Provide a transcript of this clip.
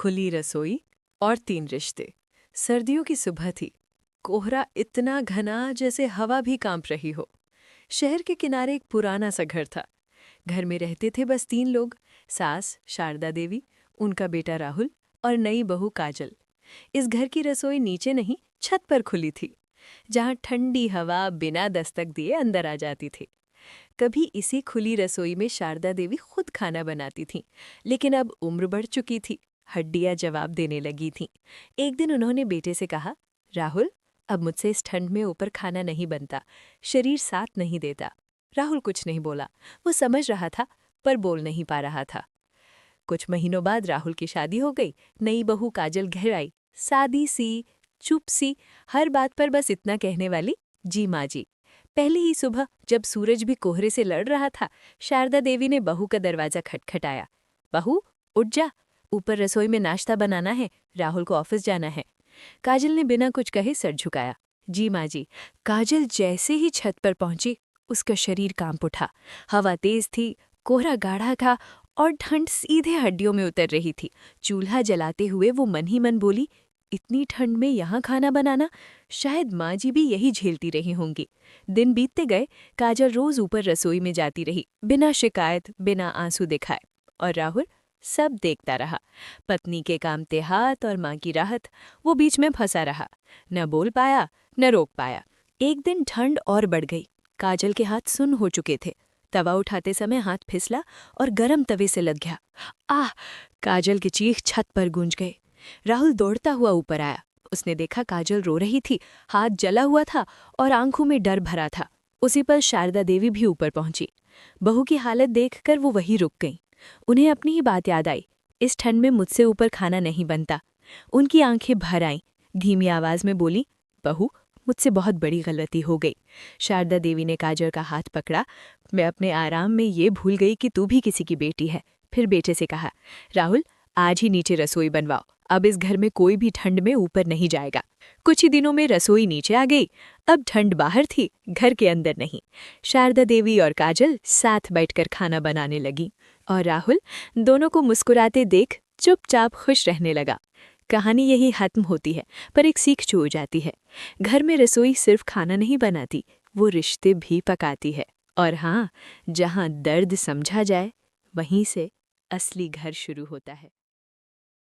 खुली रसोई और 3 रिश्ते। सर्दियों की सुबह थी। कोहरा इतना घना जैसे हवा भी कांप रही हो। शहर के किनारे एक पुराना सा घर था। घर में रहते थे बस 3 लोग, सास शारदा देवी, उनका बेटा राहुल और नई बहू काजल। इस घर की रसोई नीचे नहीं, छत पर खुली थी, जहां ठंडी हवा बिना दस्तक दिए अंदर आ जाती थी। कभी इसी खुली रसोई में शारदा देवी खुद खाना बनाती थीं, लेकिन अब उम्र बढ़ चुकी थी, हड्डियां जवाब देने लगी थीं। एक दिन उन्होंने बेटे से कहा, राहुल, अब मुझसे इस ठंड में ऊपर खाना नहीं बनता, शरीर साथ नहीं देता। राहुल कुछ नहीं बोला। वो समझ रहा था, पर बोल नहीं पा रहा था। कुछ महीनों बाद राहुल की शादी हो गई। नई बहू काजल घर आई, सादी सी, चुप सी, हर बात पर बस इतना कहने वाली, जी माँ जी। पहली ही सुबह जब सूरज भी कोहरे से लड़ रहा था, शारदा देवी ने बहू का दरवाजा खटखटाया। बहू, उठ जा, ऊपर रसोई में नाश्ता बनाना है, राहुल को ऑफिस जाना है। काजल ने बिना कुछ कहे सर झुकाया। जी माँ जी। काजल जैसे ही छत पर पहुंची, उसका शरीर कांप उठा। हवा तेज थी, कोहरा गाढ़ा था और ठंड सीधे हड्डियों में उतर रही थी। चूल्हा जलाते हुए वो मन ही मन बोली, इतनी ठंड में यहाँ खाना बनाना, शायद माँ जी भी यही झेलती रही होंगी। दिन बीतते गए, काजल रोज ऊपर रसोई में जाती रही, बिना शिकायत, बिना आंसू दिखाए। और राहुल सब देखता रहा, पत्नी के कामते हाथ और माँ की राहत। वो बीच में फंसा रहा, न बोल पाया न रोक पाया। एक दिन ठंड और बढ़ गई। काजल के हाथ सुन्न हो चुके थे। तवा उठाते समय हाथ फिसला और गरम तवे से लग गया। आह! काजल की चीख छत पर गूंज गई। राहुल दौड़ता हुआ ऊपर आया। उसने देखा काजल रो रही थी, हाथ जला हुआ था और आंखों में डर भरा था। उसी पर शारदा देवी भी ऊपर पहुंची। बहू की हालत देखकर वो वहीं रुक गईं। उन्हें अपनी ही बात याद आई, इस ठंड में मुझसे ऊपर खाना नहीं बनता। उनकी आंखें भर आईं। धीमी आवाज में बोली, बहू, मुझसे बहुत बड़ी गलती हो गई। शारदा देवी ने काजल का हाथ पकड़ा। मैं अपने आराम में ये भूल गई कि तू भी किसी की बेटी है। फिर बेटे से कहा, राहुल, आज ही नीचे रसोई बनवाओ, अब इस घर में कोई भी ठंड में ऊपर नहीं जाएगा। कुछ ही दिनों में रसोई नीचे आ गई। अब ठंड बाहर थी, घर के अंदर नहीं। शारदा देवी और काजल साथ बैठकर खाना बनाने लगी और राहुल दोनों को मुस्कुराते देख चुपचाप खुश रहने लगा। कहानी यही खत्म होती है, पर एक सीख छू जाती है। घर में रसोई सिर्फ खाना नहीं बनाती, वो रिश्ते भी पकाती है। और हाँ, जहाँ दर्द समझा जाए, वहीं से असली घर शुरू होता है।